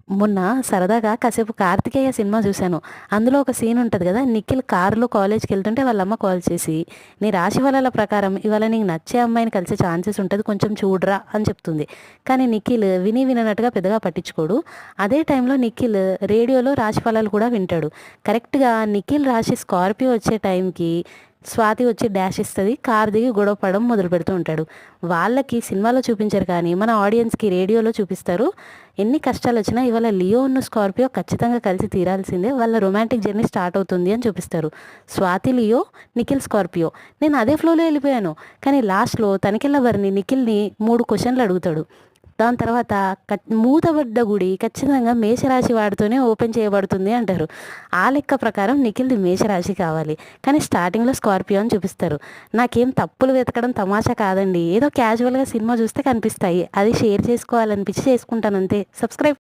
మొన్న సరదాగా కాసేపు 'కార్తికేయ' సినిమా చూశాను. అందులో ఒక సీన్ ఉంటది కదా! నిఖిల్ కారులో కాలేజ్‌కెళ్తుంటే వాళ్ళ అమ్మ కాల్ చేసి, "నీ రాశి ఫలాల ప్రకారం ఇవాళ నీకు నచ్చే అమ్మాయిని కలిసే ఛాన్సెస్ ఉంటది. కొంచెం చూడరా" అని చెప్తుంది. కానీ నిఖిల్ విని విననట్టుగా పెద్దగా పట్టించుకోడు. అదే టైంలో నిఖిల్ రేడియోలో రాశి ఫలాలు కూడా వింటాడు. కరెక్ట్‌గా నిఖిల్ రాశి స్కార్పియో వచ్చే టైంకి స్వాతి వచ్చి డాష్ ఇస్తది. కారు దిగి గొడవ పడడం మొదలుపెడుతూ ఉంటాడు. వాళ్ళకి సినిమాలో చూపించరు కానీ మన ఆడియన్స్‌కి రేడియోలో చూపిస్తారు. ఎన్ని కష్టాలొచ్చినా ఇవాళ లియోను, స్కార్పియో ఖచ్చితంగా కలిసి తీరాల్సిందే. వాళ్ళ రొమాంటిక్ జర్నీ స్టార్ట్ అవుతుంది అని చూపిస్తారు. Swathi Leo, Nikhil Scorpio. నేను అదే ఫ్లోలో వెళ్ళిపోయాను. కానీ లాస్ట్‌లో తనికెళ్ళ భరణి నిఖిల్‌ని 3 క్వెషన్‌లు అడుగుతాడు. దాని తర్వాత మూతబడ్డ గుడి ఖచ్చితంగా మేషరాశి వాడితోనే ఓపెన్ చేయబడుతుంది అంటారు. ఆ లెక్క ప్రకారం నిఖిల్‌ది మేషరాశి కావాలి. కానీ స్టార్టింగ్‌లో స్కార్పియో అని చూపిస్తారు. నాకేం తప్పులు వెతకడం తమాషా కాదండి. ఏదో క్యాజువల్‌గా సినిమా చూస్తే కనిపిస్తాయి. అది షేర్ చేసుకోవాలనిపించి చేసుకుంటానంతే. సబ్స్క్రైబ్